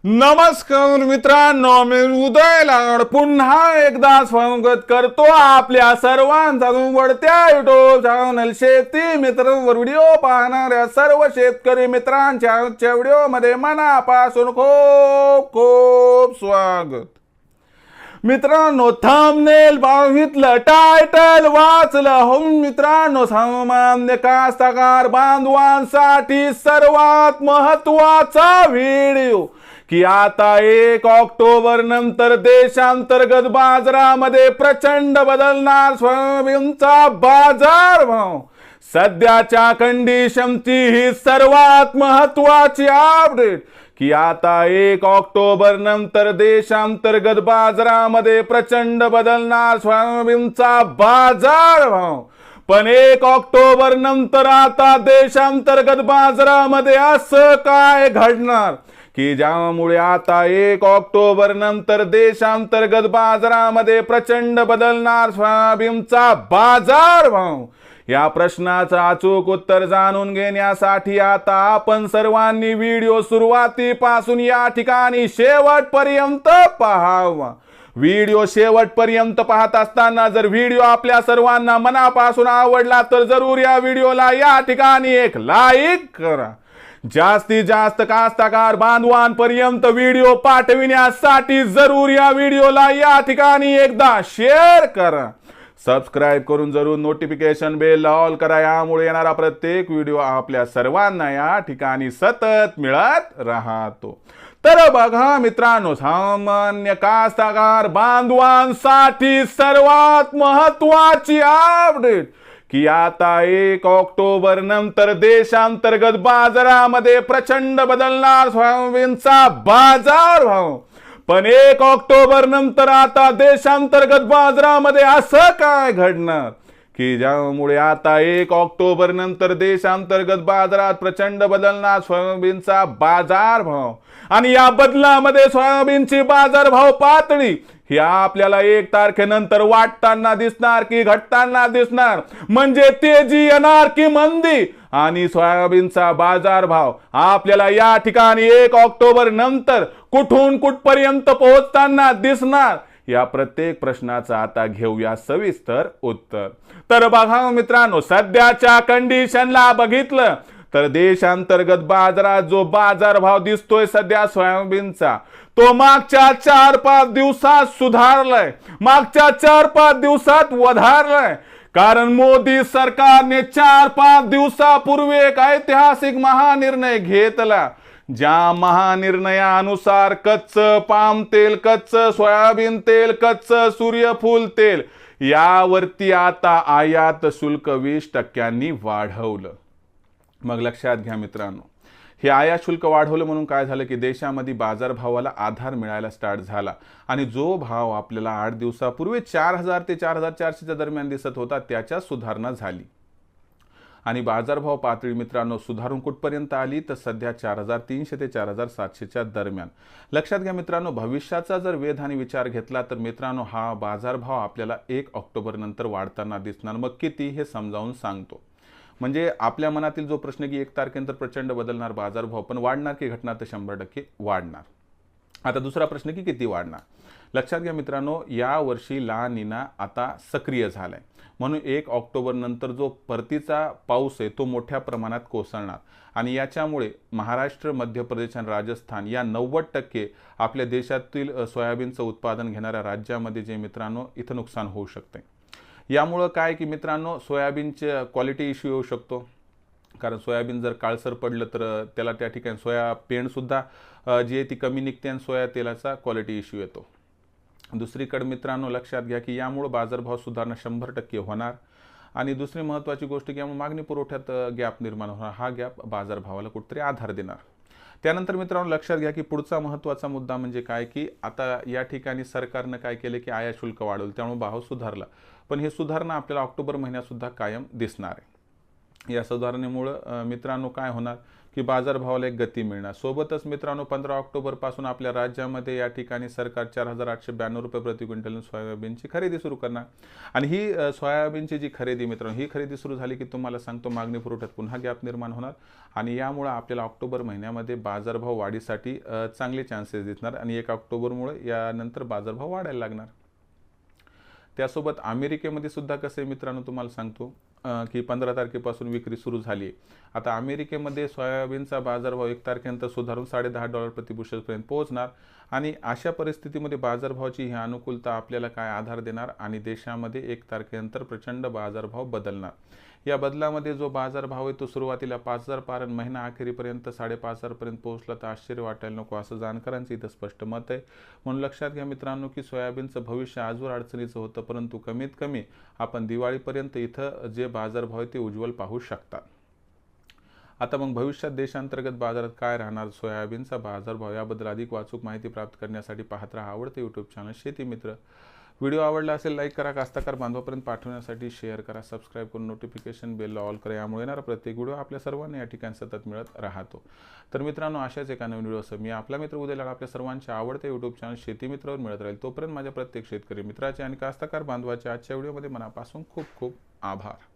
नमस्कार मित्रांनो, मी उदय लाड पुन्हा एकदा स्वागत करतो आपल्या सर्वांचा उघडत्या युट्यूब चॅनल शेती मित्रांवर व्हिडिओ पाहणाऱ्या सर्व शेतकरी मित्रांच्या आजच्या व्हिडिओमध्ये मनापासून खूप खूप स्वागत। मित्रांनो, थंबनेल बघितलं, टायटल वाचलं हो मित्रांनो, सामान्य कास्तकार बांधवांसाठी सर्वात महत्त्वाचा व्हिडिओ की आता 1 ऑक्टोबर नंतर देशांतर्गत बाजारामध्ये प्रचंड बदलणार सोयाबीनचा बाजारभाव। सध्याच्या कंडिशनची ही सर्वात महत्त्वाची अपडेट की आता 1 ऑक्टोबर नंतर देशांतर्गत बाजारामध्ये प्रचंड बदलणार सोयाबीनचा बाजारभाव। पण 1 ऑक्टोबर नंतर आता देशांतर्गत बाजारामध्ये असं काय घडणार की ज्यामुळे आता 1 ऑक्टोबर नंतर देशांतर्गत बाजारामध्ये प्रचंड बदलणार सोयाबीनचा बाजारभाव। या प्रश्नाचं अचूक उत्तर जाणून घेण्यासाठी आता आपण सर्वांनी व्हिडिओ सुरुवातीपासून या ठिकाणी शेवटपर्यंत पाहावा। व्हिडिओ शेवटपर्यंत पाहत असताना जर व्हिडिओ आपल्या सर्वांना मनापासून आवडला तर जरूर या व्हिडिओला या ठिकाणी एक लाईक करा। जास्तीत जास्त कास्तकार बांधवांपर्यंत व्हिडिओ पाठविण्यासाठी जरूर या व्हिडिओला या ठिकाणी एकदा शेअर करा। सबस्क्राइब करून जरूर नोटिफिकेशन बेल ऑल करा, यामुळे येणारा प्रत्येक व्हिडिओ आपल्या सर्वांना या ठिकाणी सतत मिळत राहतो। तर बघा मित्रांनो, सामान्य कास्तकार बांधवांसाठी सर्वात महत्त्वाची अपडेट की आता 1 ऑक्टोबर नंतर देशांतर्गत बाजारामध्ये प्रचंड बदलणार सोयाबीनचा बाजारभाव। पण 1 ऑक्टोबर नंतर आता देशांतर्गत बाजारामध्ये असं काय घडणार की ज्यामुळे आता 1 ऑक्टोबर नंतर देशांतर्गत बाजारात प्रचंड बदलणार सोयाबीनचा बाजारभाव। आणि या बदलामध्ये सोयाबीनची बाजारभाव पातळी ही आपल्याला 1 तारखेनंतर वाढताना दिसणार की घटताना दिसणार, म्हणजे तेजी येणार की मंदी, आणि सोयाबीनचा बाजारभाव आपल्याला या ठिकाणी 1 ऑक्टोबर नंतर कुठून कुठपर्यंत पोहोचताना दिसणार, या प्रत्येक प्रश्नाचं आता घेऊया सविस्तर उत्तर। तर बघा मित्रांनो, सध्याच्या कंडिशनला बघितलं तर देशांतर्गत बाजारात जो बाजारभाव दिसतोय सध्या सोयाबीनचा, तो मागच्या 4-5 दिवसात सुधारलाय, मागच्या 4-5 दिवसात वधारलाय। कारण मोदी सरकारने 4-5 दिवसापूर्वी एक ऐतिहासिक महानिर्णय घेतला, ज्या महानिर्णयानुसार कच्चं पाम तेल, कच्चं सोयाबीन तेल, कच्चं सूर्यफूल तेल यावरती आता आयात शुल्क 20% वाढवलं। मग लक्षात घ्या मित्रांनो, हे आयात शुल्क वाढवलं म्हणून काय झालं की देशामध्ये बाजारभावाला आधार मिळायला स्टार्ट झाला, आणि जो भाव आपल्याला 8 दिवसापूर्वी 4000 ते 4400 दरम्यान दिसत होता त्याच्या सुधारणा झाली। आणि बाजारभाव पातळी मित्रांनो सुधारून कुठपर्यंत आली तर सध्या 4300 ते 4700 दरम्यान। लक्षात घ्या मित्रांनो, भविष्याचा जर वेध आणि विचार घेतला तर मित्रांनो हा बाजारभाव आपल्याला 1 ऑक्टोबर नंतर वाढताना दिसणार। मग किती हे समजावून सांगतो। म्हणजे आपल्या मनातील जो प्रश्न की 1 तारखेनंतर प्रचंड बदलणार बाजारभाव, पण वाढणार की घटणार तर 100% वाढणार। आता दुसरा प्रश्न की किती वाढणार। लक्षात घ्या मित्रांनो, या वर्षी ला निना आता सक्रिय झालाय, म्हणून 1 ऑक्टोबर नंतर जो परतीचा पाऊस आहे तो मोठ्या प्रमाणात कोसळणार, आणि याच्यामुळे महाराष्ट्र, मध्य प्रदेश आणि राजस्थान या 90% आपल्या देशातील सोयाबीनचं उत्पादन घेणाऱ्या राज्यामध्ये जे मित्रांनो इथं नुकसान होऊ शकते। यामुळे काय की मित्रांनो सोयाबीनचे क्वालिटी इश्यू येऊ शकतो, कारण सोयाबीन जर काळसर पडलं तर त्याला त्या ठिकाणी सोया पेंडसुद्धा जी आहे ती कमी निघते आणि सोया तेलाचा क्वालिटी इश्यू येतो। दुसरीकडे मित्रांनो लक्षात घ्या की यामुळे बाजारभाव सुधारणा 100% होणार, आणि दुसरी महत्त्वाची गोष्ट की यामुळे मागणी पुरवठ्यात गॅप निर्माण होणार, हा गॅप बाजारभावाला कुठेतरी आधार देणार। त्यानंतर मित्रांनो लक्षात घ्या की पुढचा महत्त्वाचा मुद्दा म्हणजे काय की आता या ठिकाणी सरकारनं काय केले की आयात शुल्क वाढवलं, त्यामुळे भाव सुधारला, पण हे सुधारणा आपल्याला ऑक्टोबर महिन्यात सुद्धा कायम दिसणार आहे। या सुधारणेमुळे मित्रांनो काय होणार की बाजारभावाला एक गती मिळणार। सोबतच मित्रांनो 15 ऑक्टोबर पासून आपल्या राज्यामध्ये या ठिकाणी सरकार 4,892 रुपये प्रति क्विंटल सोयाबीनची खरेदी सुरू करणार। आणि ही सोयाबीनची जी खरेदी मित्रांनो, ही खरेदी सुरू झाली की तुम्हाला सांगतो मागणी पुरवठ्यात पुन्हा गॅप निर्माण होणार आणि यामुळे आपल्याला ऑक्टोबर महिन्यामध्ये बाजारभाव वाढीसाठी चांगले चान्सेस दिसणार आणि 1 ऑक्टोबरमुळे यानंतर बाजारभाव वाढायला लागणार। त्यासोबत अमेरिकेमध्ये सुद्धा कसे मित्रांनो तुम्हाला सांगतो की 15 तारखेपासून विक्री सुरू झाली। आता अमेरिकेमध्ये सोयाबीनचा बाजारभाव 1 तारखेनंतर सुधारून $10.5 प्रति बुशलपर्यंत पोहोचणार आणि अशा परिस्थितीमध्ये बाजारभावाची ही अनुकूलता आपल्याला काय आधार देणार आणि देशामध्ये 1 तारखेनंतर प्रचंड बाजारभाव बदलणार। या बदलामध्ये जो बाजारभाव आहे तो सुरुवातीला 5,000 पार महिना अखेरीपर्यंत 5,500 पर्यंत पोहोचला तर आश्चर्य वाटायला नको असं जाणकारांचं इथं स्पष्ट मत आहे। म्हणून लक्षात घ्या मित्रांनो की सोयाबीनचं भविष्य आजवर अडचणीचं होतं, परंतु कमीत कमी आपण दिवाळीपर्यंत इथं जे बाजारभाव आहे ते उज्ज्वल पाहू शकता। आता मग भविष्यात देशांतर्गत बाजारात काय राहणार, सोयाबीनचा बाजारभाव याबद्दल अधिक वाचूक माहिती प्राप्त करण्यासाठी पाहत राहा आवडते यूट्यूब चॅनल शेती मित्र। व्हिडिओ आवडला असेल लाईक करा, कास्तकार बांधवापर्यंत पाठवण्यासाठी शेअर करा, सबस्क्राईब करून नोटिफिकेशन बेलला ऑल करा। यामुळे येणारा प्रत्येक व्हिडिओ आपल्या सर्वांना या ठिकाणी सतत मिळत राहतो। तर मित्रांनो अशाच एका नवीन व्हिडिओसह मी आपला मित्र उद्या आपल्या सर्वांच्या आवडते यूट्यूब चॅनल शेती मित्रावर मिळत राहील। तोपर्यंत माझ्या प्रत्येक शेतकरी मित्राचे आणि कास्तकार बांधवाचे आजच्या व्हिडिओमध्ये मनापासून खूप खूप आभार।